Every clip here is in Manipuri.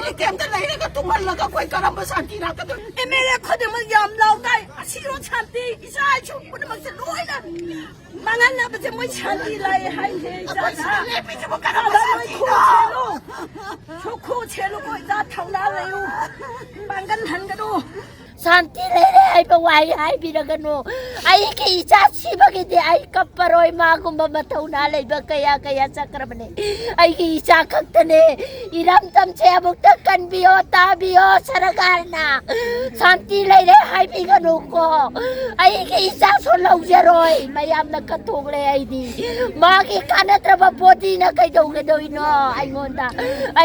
ꯂꯩꯔꯤ ꯀꯦꯝꯇ ꯂꯩꯔꯒ ꯇꯨꯡꯍꯜꯂꯒ ꯑꯩꯈꯣꯏ ꯀꯔꯝꯕ ꯁꯥꯟꯇꯤ ꯂꯥꯛꯀꯗꯣꯏꯅꯣ ꯑꯦꯝ.ꯑꯦꯜ.ꯑꯦ ꯈꯨꯗꯤꯡꯃꯛ ꯌꯥꯝ ꯂꯥꯎꯗꯥꯏ ꯑꯁꯤꯔꯣ ꯁꯥꯟꯇꯤ ꯏꯆꯥ ꯏꯁꯨ ꯄꯨꯝꯅꯃꯛꯁꯦ ꯂꯣꯏꯅ ꯃꯥꯡꯍꯟꯅꯕꯁꯦ ꯃꯣꯏ ꯁꯥꯟꯇꯤ ꯂꯥꯛꯑꯦ ꯍꯥꯏꯁꯦ ꯏꯆꯥꯅ ꯅꯣꯏ ꯈꯨ ꯁꯦꯜꯂꯨꯀꯣ ꯏꯆꯥ ꯊꯧꯅꯥ ꯂꯩꯌꯨ ꯄꯥꯡꯒꯜ ꯍꯟꯒꯅꯨ ꯁꯥꯟꯇꯤ ꯂꯩꯔꯦ ꯍꯥꯏꯕ ꯋꯥꯍꯩ ꯍꯥꯏꯕꯤꯔꯒꯅꯨ ꯑꯩꯒꯤ ꯏꯆꯥ ꯁꯤꯕꯒꯤꯗꯤ ꯑꯩ ꯀꯞꯄꯔꯣꯏ ꯃꯥꯒꯨꯝꯕ ꯃꯊꯧꯅꯥ ꯂꯩꯕ ꯀꯌꯥ ꯆꯠꯈ꯭ꯔꯕꯅꯦ ꯑꯩꯒꯤ ꯏꯆꯥ ꯈꯛꯇꯅꯦ ꯏꯔꯝꯗꯝꯁꯦ ꯑꯃꯨꯛꯇ ꯀꯟꯕꯤꯌꯣ ꯇꯥꯕꯤꯌꯣ ꯁꯔꯀꯥꯔꯅ ꯁꯥꯟꯇꯤ ꯂꯩꯔꯦ ꯍꯥꯏꯕꯤꯒꯅꯨꯀꯣ ꯑꯩꯒꯤ ꯏꯆꯥꯁꯨ ꯂꯧꯖꯔꯣꯏ ꯃꯌꯥꯝꯅ ꯀꯠꯊꯣꯛꯂꯦ ꯑꯩꯗꯤ ꯃꯥꯒꯤ ꯀꯥꯟꯅꯗ꯭ꯔꯕ ꯕꯣꯗꯤꯅ ꯀꯩꯗꯧꯒꯗꯣꯏꯅꯣ ꯑꯩꯉꯣꯟꯗ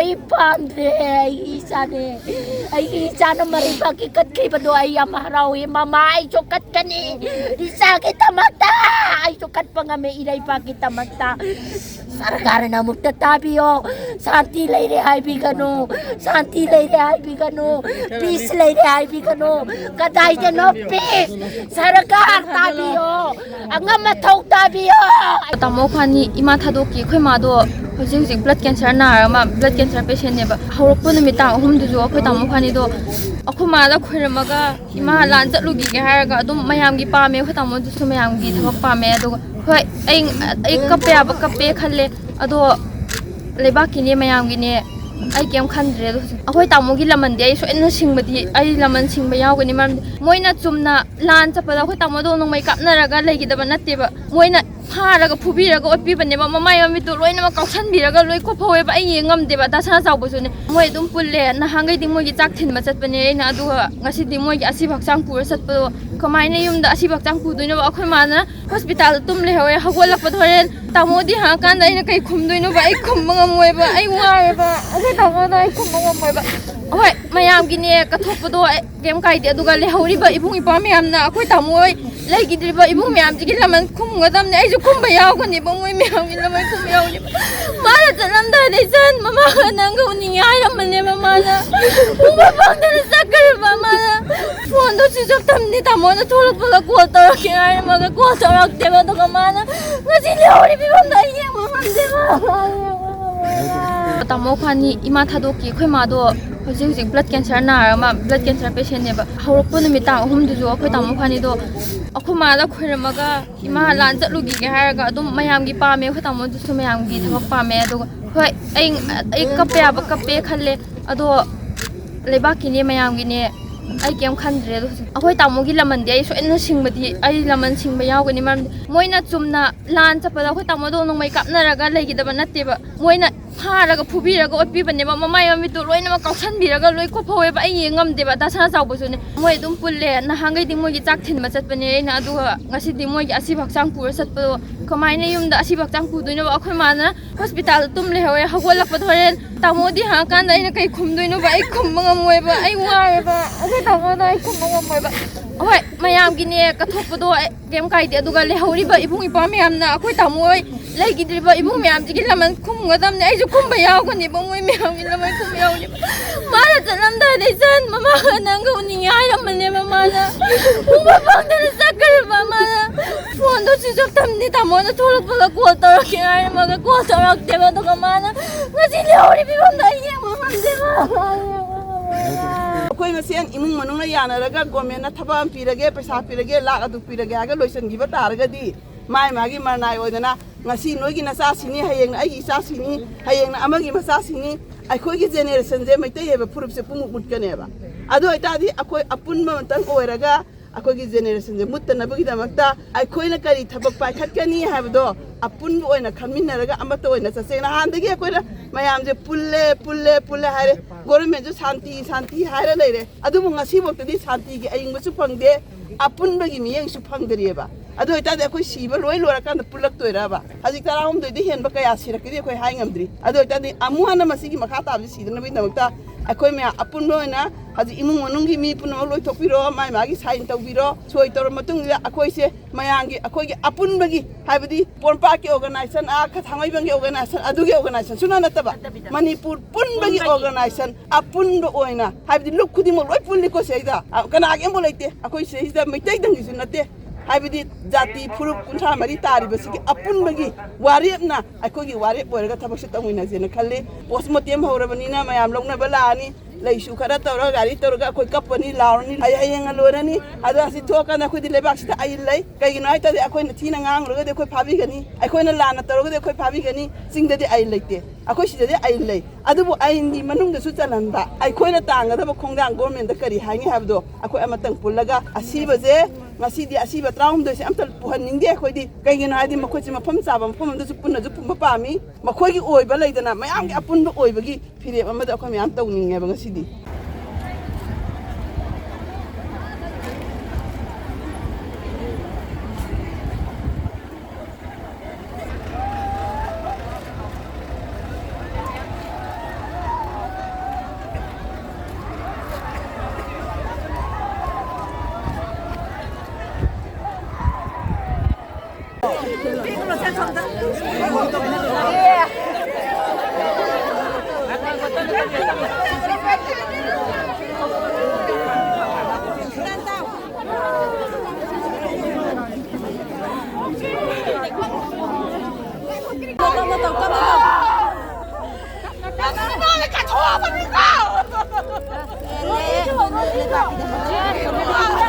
ꯑꯩ ꯄꯥꯝꯗ꯭ꯔꯦ ꯑꯩꯒꯤ ꯏꯆꯥꯅꯦ ꯑꯩꯒꯤ ꯏꯆꯥꯅ ꯃꯔꯩꯕꯥꯛꯀꯤ ꯀꯠꯈꯤꯕꯗꯣ ꯑꯩ ꯌꯥꯝ ꯍꯔꯥꯎꯏ ꯃꯃꯥ ꯑꯩꯁꯨ ꯀꯠꯀꯅꯤ ꯏꯆꯥꯒꯤꯗꯃꯛꯇ ꯑꯩꯁꯨ ꯀꯠꯄ ꯉꯝꯃꯦ ꯏꯔꯩꯕꯥꯛꯀꯤꯗꯃꯛꯇ ꯁꯔꯀꯥꯔꯅ ꯑꯃꯨꯛꯇ ꯇꯥꯕꯤꯌꯣ ꯁꯥꯟꯇꯤ ꯂꯩꯔꯦ ꯍꯥꯏꯕꯤꯒꯅꯨ ꯁꯥꯟꯇꯤ ꯂꯩꯔꯦ ꯍꯥꯏꯕꯤꯒꯅꯨ ꯄꯤꯁ ꯂꯩꯔꯦ ꯍꯥꯏꯕꯤꯒꯅꯨ ꯀꯗꯥꯏꯗꯅꯣ ꯄꯤꯁ ꯁꯔꯀꯥꯔ ꯇꯥꯕꯤꯌꯣ ꯑꯉꯝ ꯃꯊꯧ ꯇꯥꯕꯤꯌꯣ ꯇꯥꯃꯣ ꯈ꯭ꯋꯥꯅꯤ ꯏꯃꯥ ꯊꯥꯗꯣꯛꯈꯤ ꯑꯩꯈꯣꯏ ꯃꯥꯗꯣ ꯍꯧꯖꯤꯛ ꯕ꯭ꯂꯗ ꯀꯦꯟꯁꯔ ꯅꯥꯔꯒ ꯕ꯭ꯂꯗ ꯀꯦꯟꯁꯔ ꯄꯦꯁꯦꯟꯅꯦꯕ ꯍꯧꯔꯛꯄ ꯅꯨꯃꯤꯠ ꯇꯥꯡ 3ꯗꯨꯁꯨ ꯑꯩꯈꯣꯏ ꯇꯥꯃꯣ ꯈ꯭ꯋꯥꯅꯤꯗꯣ ꯑꯩꯈꯣꯏ ꯃꯥꯗ ꯈꯣꯏꯔꯝꯃꯒ ꯏꯃꯥ ꯂꯥꯟ ꯆꯠꯂꯨꯈꯤꯒꯦ ꯍꯥꯏꯔꯒ ꯑꯗꯨꯝ ꯃꯌꯥꯝꯒꯤ ꯄꯥꯝꯃꯦ ꯑꯩꯈꯣꯏ ꯇꯥꯃꯣꯗꯨꯁꯨ ꯃꯌꯥꯝꯒꯤ ꯊꯕꯛ ꯄꯥꯝꯃꯦ ꯑꯗꯨꯒ ꯍꯣꯏ ꯑꯩ ꯀꯞꯄ ꯌꯥꯕ ꯀꯞꯄꯦ ꯈꯜꯂꯦ ꯑꯗꯣ ꯂꯩꯕꯥꯛꯀꯤꯅꯦ ꯃꯌꯥꯝꯒꯤꯅꯦ ꯑꯩ ꯀꯩꯝ ꯈꯟꯗ꯭ꯔꯦ ꯑꯗꯣ ꯑꯩꯈꯣꯏ ꯇꯥꯃꯣꯒꯤ ꯂꯃꯟꯗꯤ ꯑꯩ ꯁꯣꯏꯗꯅ ꯁꯤꯡꯕꯗꯤ ꯑꯩ ꯂꯃꯟ ꯁꯤꯡꯕ ꯌꯥꯎꯒꯅꯤ ꯃꯔꯝꯗꯤ ꯃꯣꯏꯅ ꯆꯨꯝꯅ ꯂꯥꯟ ꯆꯠꯄꯗ ꯑꯩꯈꯣꯏ ꯇꯥꯃꯣꯗꯣ ꯅꯣꯡꯃꯩ ꯀꯥꯞꯅꯔꯒ ꯂꯩꯒꯗꯕ ꯅꯠꯇꯦꯕ ꯃꯣꯏꯅ ꯐꯥꯔꯒ ꯐꯨꯕꯤꯔꯒ ꯑꯣꯠꯄꯤꯕꯅꯦꯕ ꯃꯃꯥꯏ ꯃꯃꯤꯠꯇꯣ ꯂꯣꯏꯅꯃꯛ ꯀꯥꯎꯁꯟꯕꯤꯔꯒ ꯂꯣꯏ ꯀꯣꯞꯐꯧꯋꯦꯕ ꯑꯩ ꯌꯦꯡ ꯉꯝꯗꯦꯕ ꯗꯥꯁꯅꯥ ꯆꯥꯎꯕꯁꯨꯅꯦ ꯃꯣꯏ ꯑꯗꯨꯝ ꯄꯨꯜꯂꯦ ꯅꯍꯥꯟꯈꯩꯗꯤ ꯃꯣꯏꯒꯤ ꯆꯥꯛ ꯊꯤꯟꯕ ꯆꯠꯄꯅꯦ ꯑꯩꯅ ꯑꯗꯨꯒ ꯉꯁꯤꯗꯤ ꯃꯣꯏꯒꯤ ꯑꯁꯤꯕ ꯍꯛꯆꯥꯡ ꯄꯨꯔ ꯆꯠꯄꯗꯣ ꯀꯃꯥꯏꯅ ꯌꯨꯝꯗ ꯑꯁꯤꯕ ꯍꯛꯆꯥꯡ ꯄꯨꯗꯣꯏꯅꯣꯕ ꯑꯩꯈꯣꯏ ꯃꯥꯅ ꯍꯣꯁꯄꯤꯇꯥꯜꯗ ꯇꯨꯝ ꯂꯩꯍꯧꯋꯦ ꯍꯧꯒꯠꯂꯛꯄꯗ ꯍꯣꯔꯦꯟ ꯇꯥꯃꯣꯗꯤ ꯍꯪꯉꯀꯥꯟꯗ ꯑꯩꯅ ꯀꯩ ꯈꯨꯝꯗꯣꯏꯅꯣꯕ ꯑꯩ ꯈꯨꯝꯕ ꯉꯝꯃꯣꯏꯕ ꯑꯩ ꯋꯥꯔꯦꯕ ꯑꯩꯈꯣꯏ ꯇꯥꯃꯣꯗ ꯑꯩ ꯈꯨꯝꯕ ꯉꯝꯃꯣꯏꯕ ꯍꯣꯏ ꯃꯌꯥꯝꯒꯤꯅꯦ ꯀꯠꯊꯣꯛꯄꯗꯣ ꯀꯩꯝ ꯀꯥꯏꯗꯦ ꯑꯗꯨꯒ ꯂꯩꯍꯧꯔꯤꯕ ꯏꯕꯨꯡ ꯏꯄ꯭ꯋꯥ ꯃꯌꯥꯝꯅ ꯑꯩꯈꯣꯏ ꯇꯥꯃꯣ ꯂꯩꯈꯤꯗ꯭ꯔꯤꯕ ꯏꯕꯨꯡ ꯃꯌꯥꯝꯁꯤꯒꯤ ꯂꯃꯟ ꯈꯨꯝꯒꯗꯕꯅꯦ ꯑꯩꯁꯨ ꯈꯨꯝꯕ ꯌꯥꯎꯒꯅꯦꯕ ꯃꯣꯏ ꯃꯌꯥꯝꯒꯤ ꯂꯃꯟ ꯈꯨꯝꯕ ꯌꯥꯎꯒꯅꯦꯕ ꯃꯥꯅ ꯆꯠꯂꯝꯗꯥꯏꯗ ꯏꯆꯟ ꯃꯃꯥꯒ ꯅꯪꯒ ꯎꯅꯤꯡꯉꯦ ꯍꯥꯏꯔꯝꯕꯅꯦꯕ ꯃꯥꯅ ꯎꯕ ꯐꯪꯗꯅ ꯆꯠꯈ꯭ꯔꯦꯕ ꯃꯥꯅ ꯐꯣꯟꯗꯣ ꯁ꯭ꯋꯤꯆ ꯑꯣꯐ ꯊꯝꯅꯤ ꯇꯥꯃꯣꯅ ꯊꯣꯛꯂꯛꯄꯗ ꯀꯣꯜ ꯇꯧꯔꯛꯀꯦ ꯍꯥꯏꯔꯝꯃꯒ ꯀꯣꯜ ꯇꯧꯔꯛꯇꯦꯕ ꯑꯗꯨꯒ ꯃꯥꯅ ꯉꯁꯤ ꯂꯩꯍꯧꯔꯤ ꯐꯤꯕꯝꯗꯣ ꯑꯩ ꯌꯦꯡꯕ ꯉꯝꯗꯦꯕ ꯇꯥꯃꯣ ꯈ꯭ꯋꯥꯅꯤ ꯏꯃꯥ ꯊꯥꯗꯣꯛꯈꯤ ꯑꯩꯈꯣꯏ ꯃꯥꯗꯣ ꯍꯧꯖꯤꯛ ꯕ꯭ꯂꯗ ꯀꯦꯟꯁꯔ ꯅꯥꯔꯒ ꯕ꯭ꯂꯗ ꯀꯦꯟꯁꯔ ꯄꯦꯁꯦꯟꯅꯦꯕ ꯍꯧꯔꯛꯄ ꯅꯨꯃꯤꯠ ꯇꯥꯡ 3ꯗꯨꯁꯨ ꯑꯩꯈꯣꯏ ꯇꯥꯃꯣ ꯈ꯭ꯋꯥꯅꯤꯗꯣ ꯑꯩꯈꯣꯏ ꯃꯥꯗ ꯈꯣꯏꯔꯝꯃꯒ ꯏꯃꯥ ꯂꯥꯟ ꯆꯠꯂꯨꯈꯤꯒꯦ ꯍꯥꯏꯔꯒ ꯑꯗꯨꯝ ꯃꯌꯥꯝꯒꯤ ꯄꯥꯝꯃꯦ ꯑꯩꯈꯣꯏ ꯇꯥꯃꯣꯗꯨꯁꯨ ꯃꯌꯥꯝꯒꯤ ꯊꯕꯛ ꯄꯥꯝꯃꯦ ꯑꯗꯨꯒ ꯍꯣꯏ ꯑꯩ ꯀꯞꯄ ꯌꯥꯕ ꯀꯞꯄꯦ ꯈꯜꯂꯦ ꯑꯗꯣ ꯂꯩꯕꯥꯛꯀꯤꯅꯦ ꯃꯌꯥꯝꯒꯤꯅꯦ ꯑꯩ ꯀꯩꯝ ꯈꯟꯗ꯭ꯔꯦ ꯑꯗꯣ ꯑꯩꯈꯣꯏ ꯇꯥꯃꯣꯒꯤ ꯂꯃꯟꯗꯤ ꯑꯩ ꯁꯣꯏꯗꯅ ꯁꯤꯡꯕꯗꯤ ꯑꯩ ꯂꯃꯟ ꯁꯤꯡꯕ ꯌꯥꯎꯒꯅꯤ ꯃꯔꯝꯗꯤ ꯃꯣꯏꯅ ꯆꯨꯝꯅ ꯂꯥꯟ ꯆꯠꯄꯗ ꯑꯩꯈꯣই ꯇꯥꯃꯣꯗꯣ ꯅꯣꯡꯃꯩ ꯀꯥꯞꯅꯔꯒ ꯂꯩꯒꯗꯕ ꯅꯠꯇꯦꯕ ꯃꯣꯏꯅ ꯐꯥꯔꯒ ꯐꯨꯕꯤꯔꯒ ꯑꯣꯠꯄꯤꯕꯅꯦꯕ ꯃꯃꯥꯏ ꯃꯃꯤꯠꯇꯣ ꯂꯣꯏꯅꯃꯛ ꯀꯥꯎꯁꯟꯕꯤꯔꯒ ꯂꯣꯏ ꯀꯣꯞꯐꯧꯋꯦꯕ ꯑꯩ ꯌꯦꯡ ꯉꯝꯗꯦꯕ ꯗꯥꯁꯅꯥ ꯆꯥꯎꯕꯁꯨꯅꯦ ꯃꯣꯏ ꯑꯗꯨꯝ ꯄꯨꯜꯂꯦ ꯅꯍꯥꯟꯈꯩꯗꯤ ꯃꯣꯏꯒꯤ ꯆꯥꯛ ꯊꯤꯟꯕ ꯆꯠꯄꯅꯦ ꯑꯩꯅ ꯑꯗꯨꯒ ꯉꯁꯤꯗꯤ ꯃꯣꯏꯒꯤ ꯑꯁꯤꯕ ꯍꯛꯆꯥꯡ ꯄꯨꯔ ꯆꯠꯄꯗꯣ ꯀꯃꯥꯏꯅ ꯌꯨꯝꯗ ꯑꯁꯤꯕ ꯍꯛꯆꯥꯡ ꯄꯨꯗꯣꯏꯅꯣꯕ ꯑꯩꯈꯣꯏ ꯃꯥꯅ ꯍꯣꯁꯄꯤꯇꯥꯜꯗ ꯇꯨꯝ ꯂꯩꯍꯧꯋꯦ ꯍꯧꯒꯠꯂꯛꯄꯗ ꯍꯣꯔꯦन ꯇꯥꯃꯣꯗꯤ ꯍꯪꯉꯀꯥꯟꯗ ꯑꯩꯅ ꯀꯩ ꯈꯨꯝꯗꯣꯏꯅꯣꯕ ꯑꯩ ꯈꯨꯝꯕ ꯉꯝꯃꯣꯏꯕ ꯑꯩ ꯋꯥꯔꯦꯕ ꯑꯩꯈꯣꯏ ꯇꯥꯃꯣꯗ ꯑꯩ ꯈꯨꯝꯕ ꯉꯝꯃꯣꯏꯕ ꯍꯣꯏ ꯃꯌꯥꯝꯒꯤꯅꯦ ꯀꯠꯊꯣꯛꯄꯗꯣ ꯀꯩꯝ ꯀꯥꯏꯗꯦ ꯑꯗꯨꯒ ꯂꯩꯍꯧꯔꯤꯕ ꯏꯕꯨꯡ ꯏꯄ꯭ꯋꯥ ꯃꯌꯥꯝꯅ ꯑꯩꯈꯣꯏ ꯇꯥꯃꯣ ꯂꯩꯈꯤꯗ꯭ꯔꯤꯕ ꯏꯕꯨꯡ ꯃꯌꯥꯝꯁꯤꯒꯤ ꯂꯃꯟ ꯈꯨꯝꯒꯗꯕꯅꯦ ꯑꯩꯁꯨ ꯈꯨꯝꯕ ꯌꯥꯎꯒꯅꯦꯕ ꯃꯣꯏ ꯃꯌꯥꯝꯒꯤ ꯂꯃꯟ ꯈꯨꯝꯕ ꯌꯥꯎꯒꯅꯦꯕ ꯃꯥꯅ ꯆꯠꯂꯝꯗꯥꯏꯗ ꯏꯆꯟ ꯃꯃꯥꯒ ꯅꯪꯒ ꯎꯅꯤꯡꯉꯦ ꯍꯥꯏꯔꯝꯕꯅꯦꯕ ꯃꯥꯅ ꯎꯕ ꯐꯪꯗꯅ ꯆꯠꯈ꯭ꯔꯦꯕ ꯃꯥꯅ ꯐꯣꯟꯗꯣ ꯁ꯭ꯋꯤꯆ ꯑꯣꯐ ꯊꯝꯅꯤ ꯇꯥꯃꯣꯅ ꯊꯣꯛꯂꯛꯄꯗ ꯀꯣꯜ ꯇꯧꯔꯛꯀꯦ ꯍꯥꯏꯔꯝꯃꯒ ꯀꯣꯜ ꯇꯧꯔꯛꯇꯦꯕ ꯑꯗꯨꯒ ꯃꯥꯅ ꯉꯁꯤ ꯂꯩꯍꯧꯔꯤ ꯐꯤꯕꯝꯗꯣ ꯑꯩ ꯌꯦꯡꯕ ꯉꯝꯗꯦꯕ ꯑꯩꯈꯣꯏ ꯃꯁꯦꯟ ꯏꯃꯨꯡ ꯃꯅꯨꯡꯅ ꯌꯥꯅꯔꯒ ꯒꯣꯔꯃꯦꯟꯅ ꯊꯕꯛ ꯑꯃ ꯄꯤꯔꯒꯦ ꯄꯩꯁꯥ ꯄꯤꯔꯒꯦ ꯂꯥꯛ ꯑꯗꯨ ꯄꯤꯔꯒꯦ ꯍꯥꯏꯔꯒ ꯂꯣꯏꯁꯤꯟꯈꯤꯕ ꯇꯥꯔꯒꯗꯤ ꯃꯥꯒꯤ ꯃꯔꯅꯥꯏ ꯑꯣꯏꯗꯅ ꯉꯁꯤ ꯅꯣꯏꯒꯤ ꯅꯆꯥꯁꯤꯡꯅꯤ ꯍꯌꯦꯡꯅ ꯑꯩꯒꯤ ꯏꯆꯥꯁꯤꯡꯅꯤ ꯍꯌꯦꯡꯅ ꯑꯃꯒꯤ ꯃꯆꯥꯁꯤꯡꯅꯤ ꯑꯩꯈꯣꯏꯒꯤ ꯖꯦꯅꯦꯔꯦꯁꯟꯁꯦ ꯃꯩꯇꯩ ꯍꯥꯏꯕ ꯐꯨꯔꯨꯞꯁꯦ ꯄꯨꯡꯃꯨꯠ ꯃꯨꯠꯀꯅꯦꯕ ꯑꯗꯨ ꯑꯣꯏꯇꯥꯔꯗꯤ ꯑꯩꯈꯣꯏ ꯑꯄꯨꯟꯕ ꯑꯃꯇꯪ ꯑꯣꯏꯔꯒ ꯑꯩꯈꯣꯏꯒꯤ ꯖꯦꯅꯦꯔꯦꯁꯟꯁꯦ ꯃꯨꯠꯇꯅꯕꯒꯤꯗꯃꯛꯇ ꯑꯩꯈꯣꯏꯅ ꯀꯔꯤ ꯊꯕꯛ ꯄꯥꯏꯈꯠꯀꯅꯤ ꯍꯥꯏꯕꯗꯣ ꯑꯄꯨꯟꯕ ꯑꯣꯏꯅ ꯈꯟꯃꯤꯟꯅꯔꯒ ꯑꯃꯠꯇ ꯑꯣꯏꯅ ꯆꯠꯁꯦ ꯅꯍꯥꯟꯗꯒꯤ ꯑꯩꯈꯣꯏꯅ ꯃꯌꯥꯝꯁꯦ ꯄꯨꯜꯂꯦ ꯍꯥꯏꯔꯦ ꯒꯣꯔꯃꯦꯟꯁꯨ ꯁꯥꯟꯇꯤ ꯍꯥꯏꯔ ꯂꯩꯔꯦ ꯑꯗꯨꯕꯨ ꯉꯁꯤꯐꯥꯎꯇꯗꯤ ꯁꯥꯟꯇꯤꯒꯤ ꯑꯌꯤꯡꯕꯁꯨ ꯐꯪꯗꯦ ꯑꯄꯨꯟꯕꯒꯤ ꯃꯤꯠꯌꯦꯡꯁꯨ ꯐꯪꯗ꯭ꯔꯤꯑꯕ ꯑꯗꯨ ꯑꯣꯏꯇꯥꯔꯗꯤ ꯑꯩꯈꯣꯏ ꯁꯤꯕ ꯂꯣꯏꯔꯀꯥꯟꯗ ꯄꯨꯜꯂꯛꯇꯣꯏꯔꯕ ꯍꯧꯖꯤꯛ 19ꯗꯤ ꯍꯦꯟꯕ ꯀꯌꯥ ꯁꯤꯔꯛꯀꯅꯤ ꯑꯩꯈꯣꯏ ꯍꯥꯏ ꯉꯝꯗ꯭ꯔꯤ ꯑꯗꯨ ꯑꯣꯏꯇꯥꯔꯗꯤ ꯑꯃꯨꯛ ꯍꯟꯅ ꯃꯁꯤꯒꯤ ꯃꯈꯥ ꯇꯥꯕꯁꯤ ꯁꯤꯗꯅꯕꯒꯤꯗꯃꯛꯇ ꯑꯩꯈꯣꯏ ꯃꯌꯥꯝ ꯑꯄꯨꯟꯕ ꯑꯣꯏꯅ ꯍꯧꯖꯤꯛ ꯏꯃꯨꯡ ꯃꯅꯨꯡꯒꯤ ꯃꯤ ꯄꯨꯝꯅꯃꯛ ꯂꯣꯏꯊꯣꯛꯄꯤꯔꯣ ꯃꯥꯒꯤ ꯁꯥꯏꯟ ꯇꯧꯕꯤꯔꯣ ꯁꯣꯏ ꯇꯧꯔ ꯃꯇꯨꯡꯗ ꯑꯩꯈꯣꯏꯁꯦ ꯃꯌꯥꯝꯒꯤ ꯑꯩꯈꯣꯏꯒꯤ ꯑꯄꯨꯟꯕꯒꯤ ꯍꯥꯏꯕꯗꯤ ꯄꯣꯔꯣꯝꯄꯥꯠꯀꯤ ꯑꯣꯔꯒꯅꯥꯏꯖꯦꯁꯟ ꯊꯥꯡꯃꯩꯕꯟꯒꯤ ꯑꯣꯔꯒꯅꯥꯏꯖꯦꯁꯟ ꯑꯗꯨꯒꯤ ꯑꯣꯔꯒꯅꯥꯏꯖꯦꯁꯟ ꯁꯨꯅ ꯅꯠꯇꯕ ꯃꯅꯤꯄꯨꯔ ꯄꯨꯟꯕꯒꯤ ꯑꯣꯔꯒꯅꯥꯏꯖꯦꯁꯟ ꯑꯄꯨꯟꯕ ꯑꯣꯏꯅ ꯍꯥꯏꯕꯗꯤ ꯂꯨꯞ ꯈꯨꯗꯤꯡꯃꯛ ꯂꯣꯏ ꯄꯨꯜꯂꯤꯀꯣ ꯁꯤꯗꯩꯗ ꯀꯅꯥꯒꯤ ꯑꯃꯐꯥꯎ ꯂꯩꯇꯦ ꯑꯩꯈꯣꯏ ꯁꯤꯗꯩꯁꯤꯗ ꯃꯩꯇꯩꯗꯪꯒꯤꯁꯨ ꯅꯠꯇꯦ ꯍꯥꯏꯕꯗꯤ ꯖꯥꯇꯤ ꯐꯨꯔꯨꯞ 34 ꯇꯥꯔꯤꯕꯁꯤꯒꯤ ꯑꯄꯨꯟꯕꯒꯤ ꯋꯥꯔꯦꯞꯅ ꯑꯩꯈꯣꯏꯒꯤ ꯋꯥꯔꯦꯞ ꯑꯣꯏꯔꯒ ꯊꯕꯛꯁꯦ ꯇꯧꯃꯤꯟꯅꯁꯦꯅ ꯈꯜꯂꯤ ꯄꯣꯁꯃꯣꯔꯇꯦꯝ ꯍꯧꯔꯕꯅꯤꯅ ꯃꯌꯥꯝ ꯂꯧꯅꯕ ꯂꯥꯛꯑꯅꯤ ꯂꯩꯁꯨ ꯈꯔ ꯇꯧꯔꯒ ꯒꯥꯔꯤ ꯇꯧꯔꯒ ꯑꯩꯈꯣꯏ ꯀꯞꯄꯅꯤ ꯂꯥꯎꯔꯅꯤ ꯍꯌꯦꯡ ꯂꯣꯏꯔꯅꯤ ꯑꯗꯣ ꯑꯁꯤ ꯊꯣꯛꯑꯀꯥꯟꯗ ꯑꯩꯈꯣꯏꯗꯤ ꯂꯩꯕꯥꯛꯁꯤꯗ ꯑꯩ ꯂꯩ ꯀꯩꯒꯤꯅꯣ ꯍꯥꯏꯇꯥꯔꯗꯤ ꯑꯩꯈꯣꯏꯅ ꯊꯤꯅ ꯉꯥꯡꯂꯨꯔꯒꯗꯤ ꯑꯩꯈꯣꯏ ꯐꯥꯕꯤꯒꯅꯤ ꯑꯩꯈꯣꯏꯅ ꯂꯥꯟꯅ ꯇꯧꯔꯒꯗꯤ ꯑꯩꯈꯣꯏ ꯐꯥꯕꯤꯒꯅꯤ ꯆꯤꯡꯗꯗꯤ ꯑꯩ ꯂꯩꯇꯦ ꯑꯩꯈꯣꯏ ꯁꯤꯗꯗꯤ ꯑꯩ ꯂꯩ ꯑꯗꯨꯕꯨ ꯑꯩꯒꯤ ꯃꯅꯨꯡꯗꯁꯨ ꯆꯜꯍꯟꯕ ꯑꯩꯈꯣꯏꯅ ꯇꯥꯡꯒꯗꯕ ꯈꯣꯡꯊꯥꯡ ꯒꯣꯔꯃꯦꯟꯗ ꯀꯔꯤ ꯍꯥꯏꯅꯤ ꯍꯥꯏꯕꯗꯣ ꯑꯩꯈꯣꯏ ꯑꯃꯇꯪ ꯄꯨꯜꯂꯒ ꯑꯁꯤꯕꯁꯦ ꯉꯁꯤꯗꯤ ꯑꯁꯤꯕ 19ꯁꯦ ꯑꯝꯇ ꯄꯨꯍꯟꯅꯤꯡꯗꯦ ꯑꯩꯈꯣꯏꯗꯤ ꯀꯩꯒꯤꯅꯣ ꯍꯥꯏꯗꯤ ꯃꯈꯣꯏꯁꯦ ꯃꯐꯝ ꯆꯥꯕ ꯃꯐꯝ ꯑꯃꯗꯁꯨ ꯄꯨꯟꯅꯁꯨ ꯐꯨꯝꯕ ꯄꯥꯝꯃꯤ ꯃꯈꯣꯏꯒꯤ ꯑꯣꯏꯕ ꯂꯩꯗꯅ ꯃꯌꯥꯝꯒꯤ ꯑꯄꯨꯟꯕ ꯑꯣꯏꯕꯒꯤ ꯐꯤꯔꯦꯞ ꯑꯃꯗ ꯑꯩꯈꯣꯏ ꯃꯌꯥꯝ ꯇꯧꯅꯤꯡꯉꯦꯕ ꯉꯁꯤꯗꯤ Hãy subscribe cho kênh Ghiền Mì Gõ để không bỏ lỡ